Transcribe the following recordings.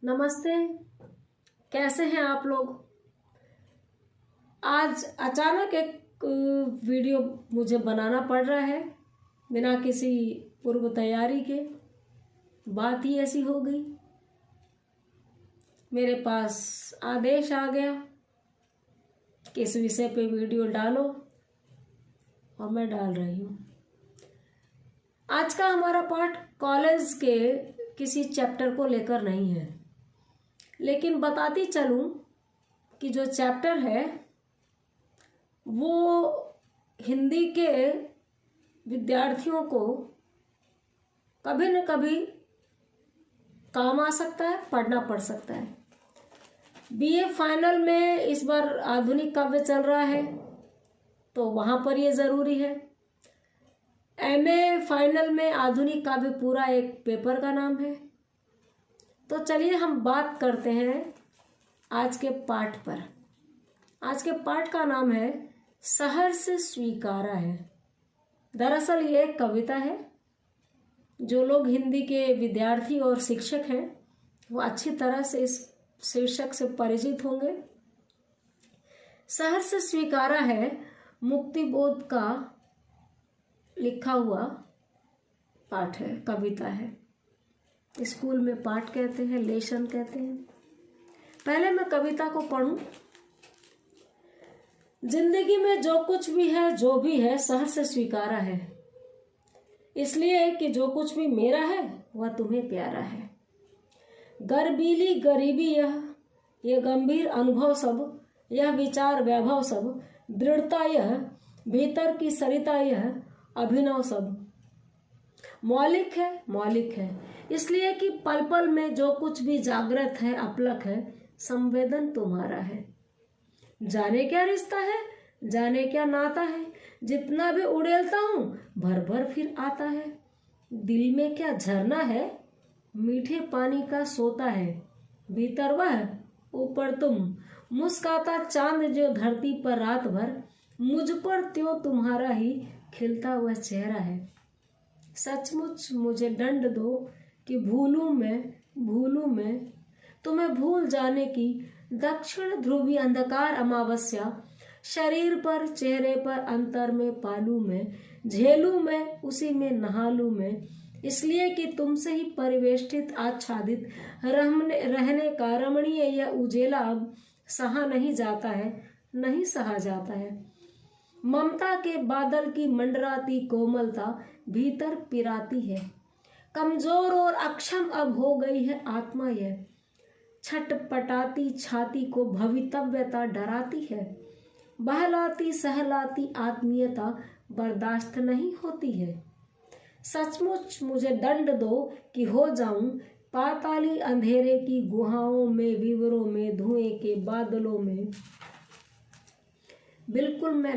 नमस्ते। कैसे हैं आप लोग। आज अचानक एक वीडियो मुझे बनाना पड़ रहा है बिना किसी पूर्व तैयारी के। बात ही ऐसी हो गई, मेरे पास आदेश आ गया कि इस विषय पे वीडियो डालो और मैं डाल रही हूँ। आज का हमारा पाठ कॉलेज के किसी चैप्टर को लेकर नहीं है, लेकिन बताती चलूं कि जो चैप्टर है वो हिंदी के विद्यार्थियों को कभी न कभी काम आ सकता है, पढ़ना पड़ सकता है। बीए फाइनल में इस बार आधुनिक काव्य चल रहा है तो वहाँ पर ये ज़रूरी है। एमए फाइनल में आधुनिक काव्य पूरा एक पेपर का नाम है। तो चलिए हम बात करते हैं आज के पाठ पर। आज के पाठ का नाम है सहर्ष स्वीकारा है। दरअसल ये एक कविता है। जो लोग हिंदी के विद्यार्थी और शिक्षक हैं वो अच्छी तरह से इस शीर्षक से परिचित होंगे। सहर्ष स्वीकारा है मुक्तिबोध का लिखा हुआ पाठ है, कविता है। स्कूल में पाठ कहते हैं, लेसन कहते हैं। पहले मैं कविता को पढ़ूं। जिंदगी में जो कुछ भी है, जो भी है, सहर्ष स्वीकारा है, इसलिए कि जो कुछ भी मेरा है वह तुम्हें प्यारा है। गर्बीली गरीबी यह गंभीर अनुभव सब, यह विचार वैभव सब, दृढ़ता यह, भीतर की सरिता यह, अभिनव सब मौलिक है, इसलिए कि पल पल में जो कुछ भी जागृत है, अपलक है, संवेदन तुम्हारा है। जाने क्या रिश्ता है, जाने क्या नाता है, जितना भी उड़ेलता हूँ भर भर फिर आता है। दिल में क्या झरना है, मीठे पानी का सोता है, भीतर वह ऊपर तुम, मुस्काता चांद जो धरती पर रात भर, मुझ पर त्यों तुम्हारा ही खिलता हुआ चेहरा है। सचमुच मुझे दंड दो कि भूलूं मैं तुम्हें भूल जाने की दक्षिण ध्रुवी अंधकार अमावस्या, शरीर पर चेहरे पर अंतर में पालू मैं, झेलू मैं उसी में नहालू मैं, इसलिए कि तुमसे ही परिवेष्टित आच्छादित रहने का रमणीय यह उजेला अब सहा नहीं जाता है, नहीं सहा जाता है। ममता के बादल की मंडराती कोमलता भीतर पिराती है, कमजोर और अक्षम अब हो गई है आत्मा यह, छटपटाती छाती को भवितव्यता डराती है, बहलाती सहलाती आत्मीयता बर्दाश्त नहीं होती है। सचमुच मुझे दंड दो कि हो जाऊं पाताली अंधेरे की गुहाओं में, विवरों में, धुएं के बादलों में, बिल्कुल मैं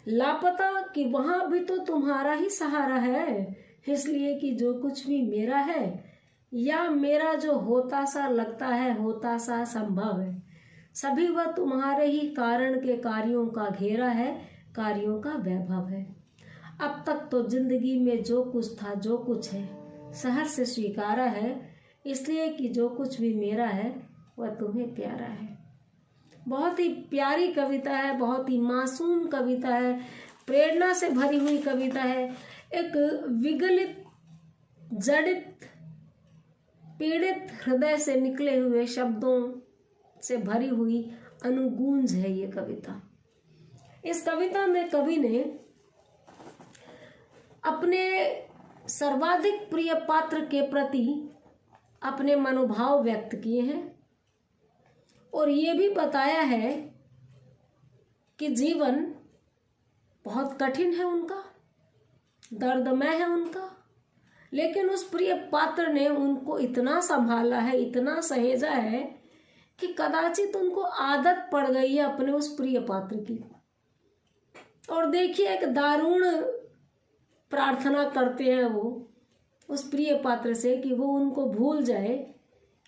लापता कि वहां भी तो तुम्हारा ही सहारा है, इसलिए कि जो कुछ भी मेरा है या मेरा जो होता सा लगता है, होता सा संभव है, सभी वह तुम्हारे ही कारण के कार्यों का घेरा है, कार्यों का वैभव है। अब तक तो जिंदगी में जो कुछ था, जो कुछ है, सहर्ष स्वीकारा है, इसलिए कि जो कुछ भी मेरा है वह तुम्हें प्यारा है। बहुत ही प्यारी कविता है, बहुत ही मासूम कविता है, प्रेरणा से भरी हुई कविता है। एक विगलित, जड़ित, पीड़ित हृदय से निकले हुए शब्दों से भरी हुई अनुगूंज है ये कविता। इस कविता में कवि ने अपने सर्वाधिक प्रिय पात्र के प्रति अपने मनोभाव व्यक्त किए हैं और ये भी बताया है कि जीवन बहुत कठिन है उनका, दर्दमय है उनका, लेकिन उस प्रिय पात्र ने उनको इतना संभाला है, इतना सहेजा है कि कदाचित उनको आदत पड़ गई है अपने उस प्रिय पात्र की। और देखिए एक दारुण प्रार्थना करते हैं वो उस प्रिय पात्र से कि वो उनको भूल जाए,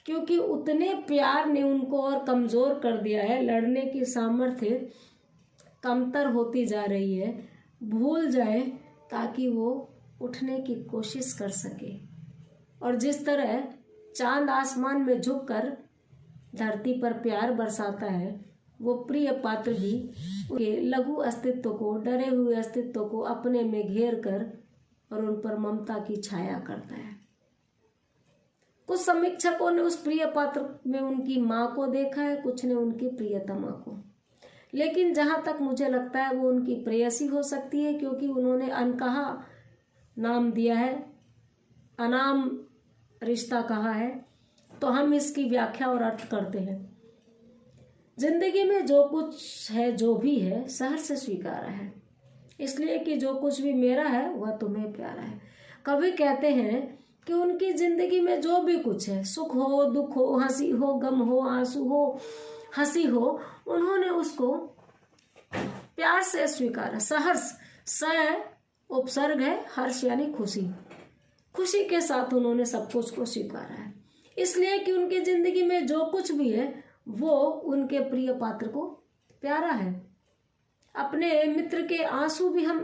क्योंकि उतने प्यार ने उनको और कमजोर कर दिया है, लड़ने की सामर्थ्य कमतर होती जा रही है, भूल जाए ताकि वो उठने की कोशिश कर सके। और जिस तरह चांद आसमान में झुककर धरती पर प्यार बरसाता है, वो प्रिय पात्र भी उनके लघु अस्तित्व को, डरे हुए अस्तित्व को अपने में घेर कर और उन पर ममता की छाया करता है। कुछ समीक्षकों ने उस प्रिय पात्र में उनकी माँ को देखा है, कुछ ने उनकी प्रियतमा को, लेकिन जहां तक मुझे लगता है वो उनकी प्रेयसी हो सकती है, क्योंकि उन्होंने अनकहा नाम दिया है, अनाम रिश्ता कहा है। तो हम इसकी व्याख्या और अर्थ करते हैं। जिंदगी में जो कुछ है, जो भी है, सहर्ष से स्वीकारा है, इसलिए कि जो कुछ भी मेरा है वह तुम्हें प्यारा है। कवि कहते हैं कि उनकी जिंदगी में जो भी कुछ है, सुख हो, दुख हो, हंसी हो, गम हो, आंसू हो, हंसी हो, उन्होंने उसको प्यार से स्वीकारा। सहर्ष, स उपसर्ग है, हर्ष यानी खुशी, खुशी के साथ उन्होंने सब कुछ को स्वीकारा है, इसलिए कि उनकी जिंदगी में जो कुछ भी है वो उनके प्रिय पात्र को प्यारा है। अपने मित्र के आंसू भी हम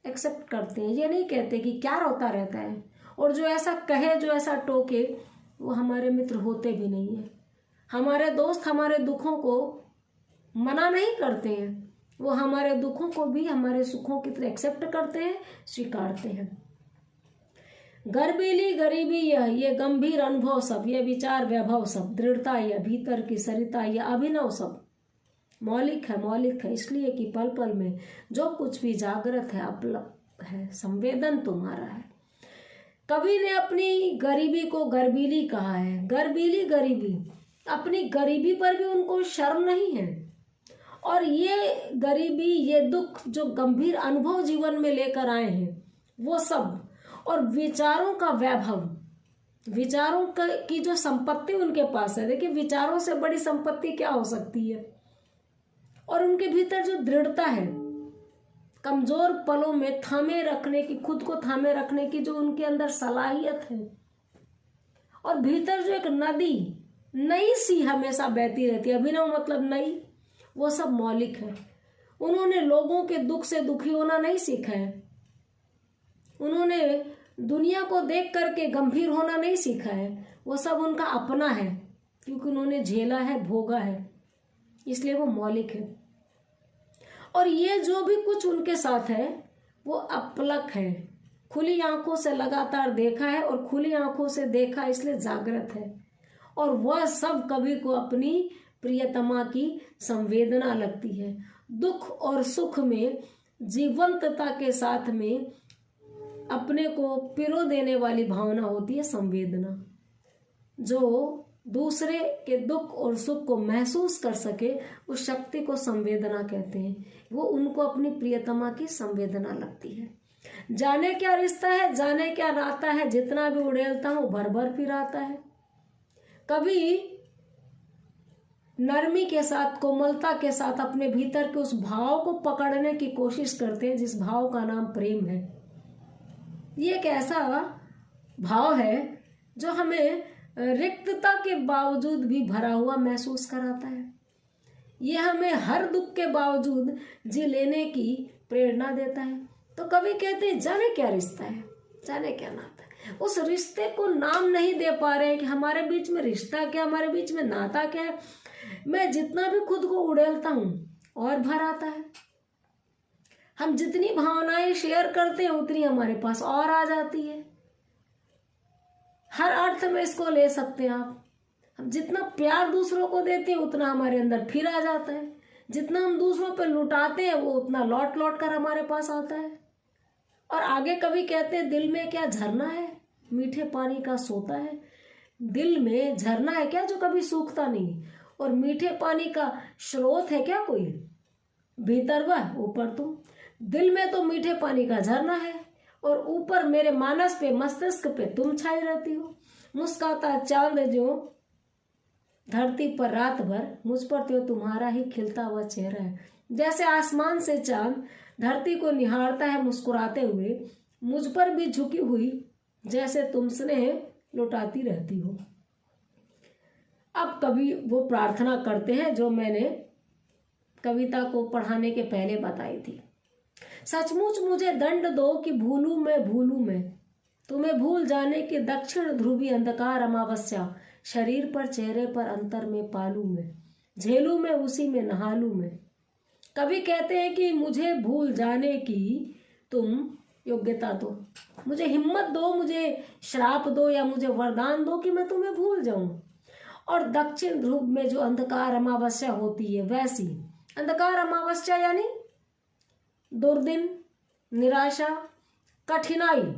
एक्सेप्ट करते हैं, ये नहीं कहते कि क्या रोता रहता है, और जो ऐसा कहे, जो ऐसा टोके, वो हमारे मित्र होते भी नहीं है। हमारे दोस्त हमारे दुखों को मना नहीं करते हैं, वो हमारे दुखों को भी हमारे सुखों की तरह एक्सेप्ट करते हैं, स्वीकारते हैं। गर्बीली गरीबी यह, ये गंभीर अनुभव सब, ये विचार वैभव सब, दृढ़ता यह, भीतर की सरिता यह, अभिनव सब मौलिक है, मौलिक है, इसलिए कि पल पल में जो कुछ भी जागृत है, अपलक है, संवेदन तुम्हारा है। कवि ने अपनी गरीबी को गर्बीली कहा है। गर्बीली गरीबी, अपनी गरीबी पर भी उनको शर्म नहीं है, और ये गरीबी, ये दुख जो गंभीर अनुभव जीवन में लेकर आए हैं वो सब, और विचारों का वैभव, विचारों की जो संपत्ति उनके पास है, देखिए विचारों से बड़ी संपत्ति क्या हो सकती है, और उनके भीतर जो दृढ़ता है, कमजोर पलों में थामे रखने की, खुद को थामे रखने की जो उनके अंदर सलाहियत है, और भीतर जो एक नदी नई सी हमेशा बहती रहती है, अभिनव मतलब नई, वो सब मौलिक है। उन्होंने लोगों के दुख से दुखी होना नहीं सीखा है, उन्होंने दुनिया को देख करके गंभीर होना नहीं सीखा है, वो सब उनका अपना है, क्योंकि उन्होंने झेला है, भोगा है, इसलिए वो मौलिक है। और ये जो भी कुछ उनके साथ है वो अपलक है, खुली आंखों से लगातार देखा है, और खुली आंखों से देखा इसलिए जागृत है, और वह सब कवि को अपनी प्रियतमा की संवेदना लगती है। दुख और सुख में जीवंतता के साथ में अपने को पिरो देने वाली भावना होती है संवेदना। जो दूसरे के दुख और सुख को महसूस कर सके उस शक्ति को संवेदना कहते हैं। वो उनको अपनी प्रियतमा की संवेदना लगती है। जाने क्या रिश्ता है, जाने क्या नाता है, जितना भी उड़ेलता हूं भर भर फिर आता है। कभी नरमी के साथ, कोमलता के साथ अपने भीतर के उस भाव को पकड़ने की कोशिश करते हैं जिस भाव का नाम प्रेम है। ये एक ऐसा भाव है जो हमें रिक्तता के बावजूद भी भरा हुआ महसूस कराता है। ये हमें हर दुख के बावजूद जी लेने की प्रेरणा देता है। तो कभी कहते हैं जाने क्या रिश्ता है, जाने क्या नाता है। उस रिश्ते को नाम नहीं दे पा रहे हैं कि हमारे बीच में रिश्ता क्या, हमारे बीच में नाता क्या है। मैं जितना भी खुद को उड़ेलता हूं और भर आता है। हम जितनी भावनाएं शेयर करते हैं उतनी हमारे पास और आ जाती है। हर अर्थ में इसको ले सकते हैं आप। हम जितना प्यार दूसरों को देते हैं उतना हमारे अंदर फिर आ जाता है। जितना हम दूसरों पर लुटाते हैं वो उतना लौट लौट कर हमारे पास आता है। और आगे कभी कहते हैं दिल में क्या झरना है, मीठे पानी का सोता है। दिल में झरना है क्या जो कभी सूखता नहीं, और मीठे पानी का स्रोत है क्या कोई, भीतर वह ऊपर तुम। दिल में तो मीठे पानी का झरना है, और ऊपर मेरे मानस पे, मस्तिष्क पे तुम छाई रहती हो। मुस्काता चांद जो धरती पर रात भर, मुझ पर तो तुम्हारा ही खिलता हुआ चेहरा है। जैसे आसमान से चांद धरती को निहारता है मुस्कुराते हुए, मुझ पर भी झुकी हुई जैसे तुम स्नेह लुटाती रहती हो। अब कभी वो प्रार्थना करते हैं जो मैंने कविता को पढ़ाने के पहले बताई थी। सचमुच मुझे दंड दो कि भूलूं मैं तुम्हें भूल जाने के दक्षिण ध्रुवी अंधकार अमावस्या, शरीर पर चेहरे पर अंतर में पालू में, झेलू में उसी में नहालू में। कभी कहते हैं कि मुझे भूल जाने की तुम योग्यता दो, मुझे हिम्मत दो, मुझे श्राप दो या मुझे वरदान दो कि मैं तुम्हें भूल जाऊं। और दक्षिण ध्रुव में जो अंधकार अमावस्या होती है, वैसी अंधकार अमावस्या यानी दुर्दिन, निराशा, कठिनाई,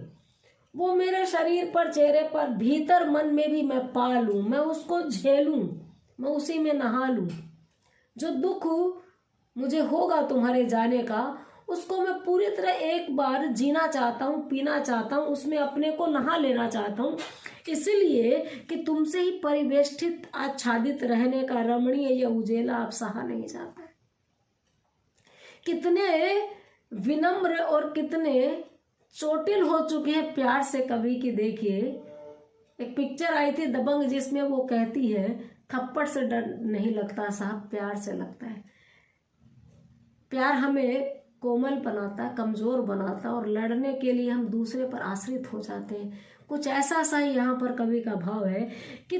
वो मेरे शरीर पर, चेहरे पर, भीतर मन में भी मैं पालूं, मैं उसको झेलूं, मैं उसी में नहा लूं। जो दुख मुझे होगा तुम्हारे जाने का, उसको मैं पूरी तरह एक बार जीना चाहता हूँ, पीना चाहता हूँ, उसमें अपने को नहा लेना चाहता हूँ, इसलिए कि तुमसे ही परिवेष्टित आच्छादित रहने का रमणीय या उजेला आप सहा नहीं जाता है। कितने विनम्र और कितने चोटिल हो चुके हैं प्यार से कवि की। देखिए, एक पिक्चर आई थी दबंग, जिसमें वो कहती है थप्पड़ से डर नहीं लगता साहब, प्यार से लगता है। प्यार हमें कोमल बनाता, कमजोर बनाता, और लड़ने के लिए हम दूसरे पर आश्रित हो जाते हैं। कुछ ऐसा सा ही यहाँ पर कवि का भाव है कि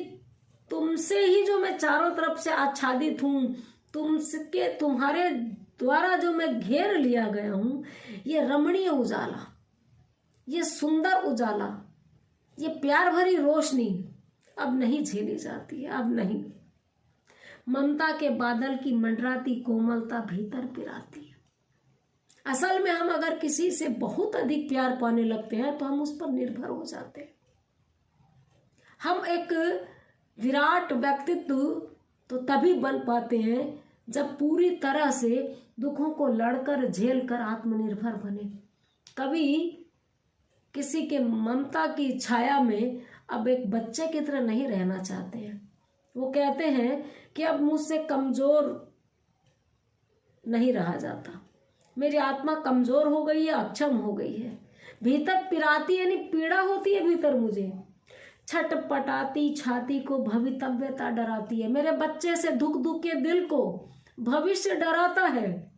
तुमसे ही जो मैं चारों तरफ से आच्छादित हूँ, तुम्हारे द्वारा जो मैं घेर लिया गया हूँ, ये रमणीय उजाला, ये सुंदर उजाला, ये प्यार भरी रोशनी अब नहीं झेली जाती है, अब नहीं। ममता के बादल की मंडराती कोमलता भीतर पिराती है। असल में हम अगर किसी से बहुत अधिक प्यार पाने लगते हैं तो हम उस पर निर्भर हो जाते हैं। हम एक विराट व्यक्तित्व तो तभी बन पाते हैं जब पूरी तरह से दुखों को लड़कर झेलकर आत्मनिर्भर बने। कभी किसी के ममता की छाया में अब एक बच्चे की तरह नहीं रहना चाहते हैं। वो कहते हैं कि अब मुझसे कमजोर नहीं रहा जाता, मेरी आत्मा कमजोर हो गई है, अक्षम हो गई है। भीतर पिराती यानी पीड़ा होती है भीतर मुझे, छटपटाती छाती को भवितव्यता डराती है। मेरे बच्चे से दुख दुख के दिल को भविष्य डराता है।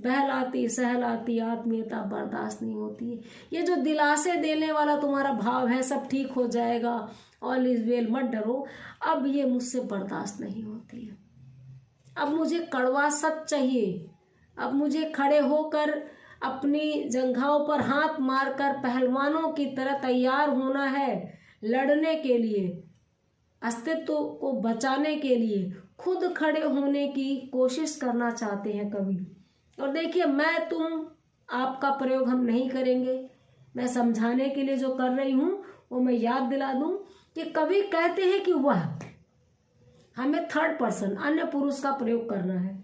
बहलाती सहलाती आत्मीयता बर्दाश्त नहीं होती है। ये जो दिलासे देने वाला तुम्हारा भाव है, सब ठीक हो जाएगा, ऑल इज वेल, मत डरो, अब ये मुझसे बर्दाश्त नहीं होती है। अब मुझे कड़वा सच चाहिए। अब मुझे खड़े होकर अपनी जंघाओं पर हाथ मारकर पहलवानों की तरह तैयार होना है, लड़ने के लिए, अस्तित्व को बचाने के लिए खुद खड़े होने की कोशिश करना चाहते हैं कवि। और देखिए, मैं तुम आपका प्रयोग हम नहीं करेंगे। मैं समझाने के लिए जो कर रही हूं वो मैं याद दिला दूं कि कवि कहते हैं कि वह, हमें थर्ड पर्सन अन्य पुरुष का प्रयोग करना है।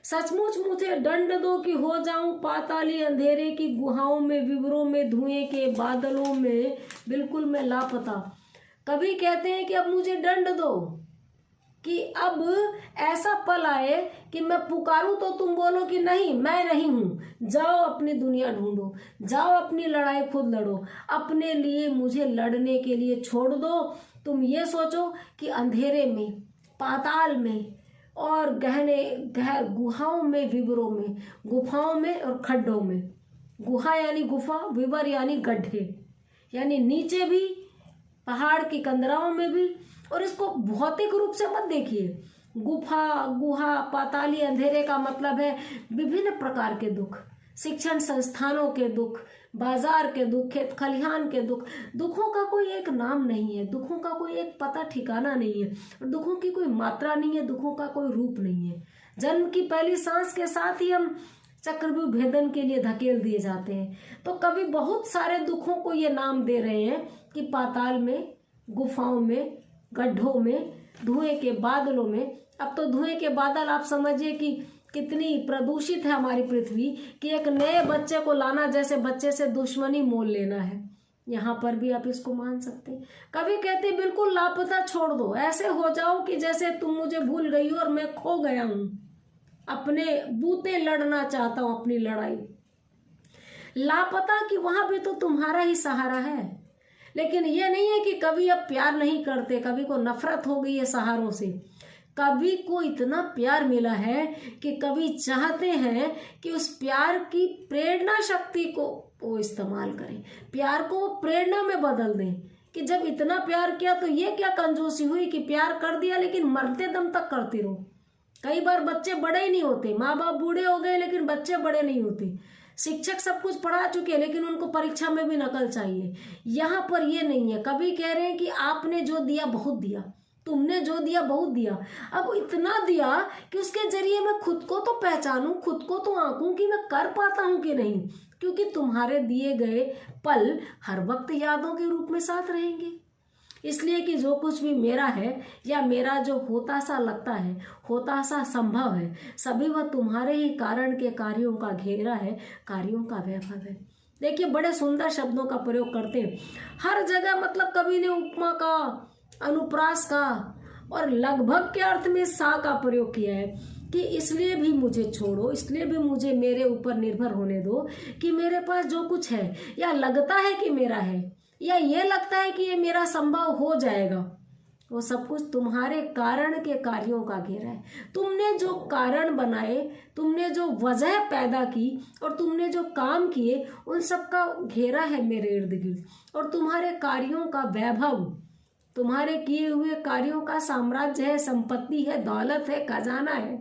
सचमुच मुझे दंड दो कि हो जाऊं पाताली अंधेरे की गुहाओं में, विवरों में, धुएं के बादलों में, बिल्कुल मैं लापता। कवि कहते हैं कि अब मुझे दंड दो कि अब ऐसा पल आए कि मैं पुकारूं तो तुम बोलो कि नहीं, मैं नहीं हूं, जाओ अपनी दुनिया ढूंढो, जाओ अपनी लड़ाई खुद लड़ो, अपने लिए मुझे लड़ने के लिए छोड़ दो। तुम ये सोचो कि अंधेरे में, पाताल में और गहने गुहाओं में, विवरों में, गुफाओं में और खड्डों में, गुहा यानी गुफा, विवर यानी गड्ढे, यानी नीचे भी, पहाड़ की कंदराओं में भी। और इसको भौतिक रूप से मत देखिए। गुफा, गुहा, पाताली, अंधेरे का मतलब है विभिन्न प्रकार के दुख, शिक्षण संस्थानों के दुख, बाजार के दुख, खेत खलिहान के दुख। दुखों का कोई एक नाम नहीं है, दुखों का कोई एक पता ठिकाना नहीं है, और दुखों की कोई मात्रा नहीं है, दुखों का कोई रूप नहीं है। जन्म की पहली सांस के साथ ही हम चक्रव्यूह भेदन के लिए धकेल दिए जाते हैं। तो कभी बहुत सारे दुखों को ये नाम दे रहे हैं कि पाताल में, गुफाओं में, गड्ढों में, धुएं के बादलों में। अब तो धुएं के बादल आप समझिए कि कितनी प्रदूषित है हमारी पृथ्वी, कि एक नए बच्चे को लाना जैसे बच्चे से दुश्मनी मोल लेना है। यहाँ पर भी आप इसको मान सकते हैं। कभी कहते बिल्कुल लापता छोड़ दो, ऐसे हो जाओ कि जैसे तुम मुझे भूल गई हो और मैं खो गया हूं, अपने बूते लड़ना चाहता हूं अपनी लड़ाई। लापता कि वहां भी तो तुम्हारा ही सहारा है। लेकिन ये नहीं है कि कवि अब प्यार नहीं करते, कवि को नफरत हो गई है सहारों से। कवि को इतना प्यार मिला है कि कवि चाहते हैं कि उस प्यार की प्रेरणा शक्ति को वो इस्तेमाल करें, प्यार को प्रेरणा में बदल दें कि जब इतना प्यार किया तो ये क्या कंजूसी हुई कि प्यार कर दिया लेकिन मरते दम तक करती रहो। कई बार बच्चे बड़े ही नहीं होते, माँ बाप बूढ़े हो गए लेकिन बच्चे बड़े नहीं होते, शिक्षक सब कुछ पढ़ा चुके हैं लेकिन उनको परीक्षा में भी नकल चाहिए। यहाँ पर ये नहीं है, कभी कह रहे हैं कि आपने जो दिया बहुत दिया, तुमने जो दिया बहुत दिया। अब इतना दिया कि उसके जरिए मैं खुद को तो पहचानूं, खुद को तो आंकूं कि मैं कर पाता हूं कि नहीं, क्योंकि तुम्हारे दिए गए पल हर वक्त यादों के रूप में साथ रहेंगे। इसलिए कि जो कुछ भी मेरा है या मेरा जो होता सा लगता है, होता सा संभव है, सभी वह तुम्हारे ही कारण के कार्यों का घेरा है, कार्यों का वैभव है। देखिए बड़े सुंदर शब्दों का प्रयोग करते हैं हर जगह। मतलब कवि ने उपमा का, अनुप्रास का और लगभग के अर्थ में सा का प्रयोग किया है कि इसलिए भी मुझे छोड़ो, इसलिए भी मुझे मेरे ऊपर निर्भर होने दो कि मेरे पास जो कुछ है या लगता है कि मेरा है या ये लगता है कि ये मेरा संभव हो जाएगा, वो सब कुछ तुम्हारे कारण के कार्यों का घेरा है। तुमने जो कारण बनाए, तुमने जो वजह पैदा की और तुमने जो काम किए, उन सब का घेरा है मेरे इर्द गिर्द। और तुम्हारे कार्यों का वैभव, तुम्हारे किए हुए कार्यों का साम्राज्य है, संपत्ति है, दौलत है, खजाना है।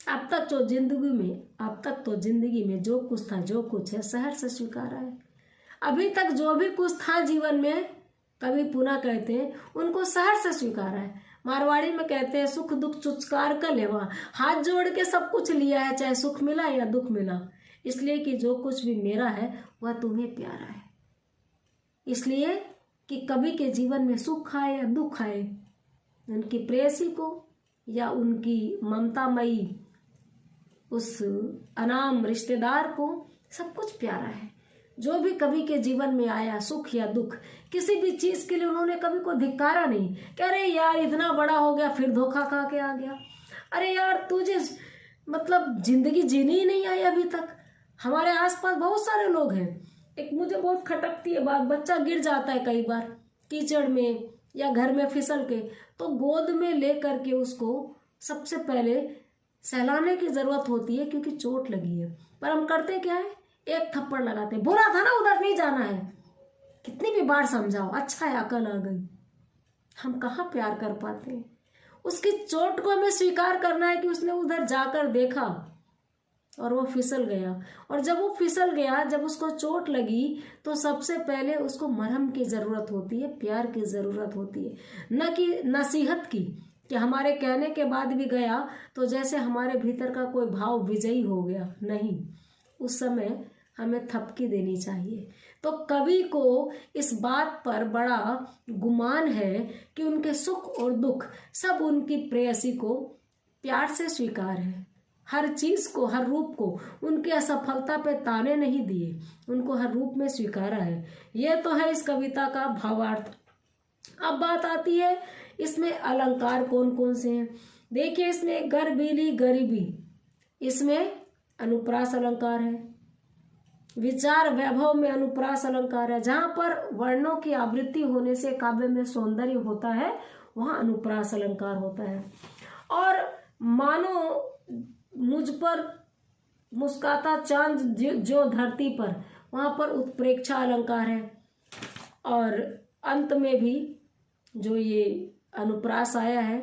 अब तक तो जिंदगी में जो कुछ था, जो कुछ है, सहर्ष से स्वीकारा है। अभी तक जो भी कुछ था जीवन में, कवि पुनः कहते हैं, उनको सहर्ष से स्वीकारा है। मारवाड़ी में कहते हैं सुख दुख चुचकार कर लेवा, हाथ जोड़ के सब कुछ लिया है, चाहे सुख मिला या दुख मिला। इसलिए कि जो कुछ भी मेरा है वह तुम्हें प्यारा है। इसलिए कि कवि के जीवन में सुख आए या दुख आए, उनकी प्रेयसी को या उनकी ममतामयी उस अनाम रिश्तेदार को सब कुछ प्यारा है। जो भी कवि के जीवन में आया, सुख या दुख, किसी भी चीज के लिए उन्होंने कवि को धिक्कारा नहीं। कह रहे यार इतना बड़ा हो गया फिर धोखा खा के आ गया, अरे यार तुझे मतलब जिंदगी जीनी ही नहीं आई अभी तक। हमारे आसपास बहुत सारे लोग हैं, एक मुझे बहुत खटकती है बात, बच्चा गिर जाता है कई बार कीचड़ में या घर में फिसल के, तो गोद में ले करके उसको सबसे पहले सहलाने की जरूरत होती है क्योंकि चोट लगी है। पर हम करते क्या है, एक थप्पड़ लगाते हैं, बोला था ना उधर नहीं जाना है। कितनी भी बार समझाओ, अच्छा है अकल आ गई। हम कहाँ प्यार कर पाते हैं। उसकी चोट को हमें स्वीकार करना है कि उसने उधर जाकर देखा और वो फिसल गया। और जब वो फिसल गया, जब उसको चोट लगी, तो सबसे पहले उसको मरहम की जरूरत होती है, प्यार की जरूरत होती है, न कि नसीहत की, कि हमारे कहने के बाद भी गया तो जैसे हमारे भीतर का कोई भाव विजयी हो गया। नहीं, उस समय हमें थपकी देनी चाहिए। तो कवि को इस बात पर बड़ा गुमान है कि उनके सुख और दुख सब उनकी प्रेयसी को प्यार से स्वीकार है। हर चीज को, हर रूप को, उनकी असफलता पे ताने नहीं दिए, उनको हर रूप में स्वीकारा है। यह तो है इस कविता का भावार्थ। अब बात आती है इसमें अलंकार कौन कौन से हैं। देखिए इसमें गर्बीली गरीबी, इसमें अनुप्रास अलंकार है। विचार वैभव में अनुप्रास अलंकार है। जहां पर वर्णों की आवृत्ति होने से काव्य में सौंदर्य होता है, वहां अनुप्रास अलंकार होता है। और मानो मुझ पर मुस्काता चांद जो धरती पर, वहां पर उत्प्रेक्षा अलंकार है। और अंत में भी जो ये अनुप्रास आया है,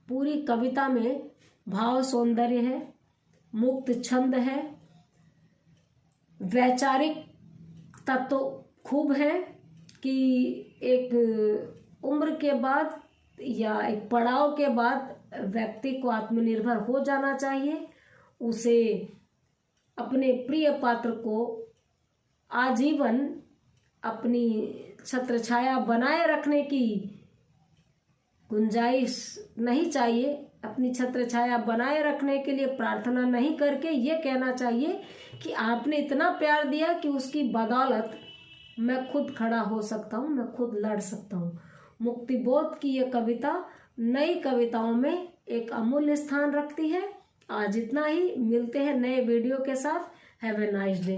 पूरी कविता में भाव सौंदर्य है, मुक्त छंद है, वैचारिक तत्व खूब है कि एक उम्र के बाद या एक पड़ाव के बाद व्यक्ति को आत्मनिर्भर हो जाना चाहिए। उसे अपने प्रिय पात्र को आजीवन अपनी छत्रछाया बनाए रखने की गुंजाइश नहीं चाहिए। अपनी छत्रछाया बनाए रखने के लिए प्रार्थना नहीं करके ये कहना चाहिए कि आपने इतना प्यार दिया कि उसकी बदौलत मैं खुद खड़ा हो सकता हूँ, मैं खुद लड़ सकता हूँ। मुक्तिबोध की ये कविता नई कविताओं में एक अमूल्य स्थान रखती है। आज इतना ही, मिलते हैं नए वीडियो के साथ। Have a nice day.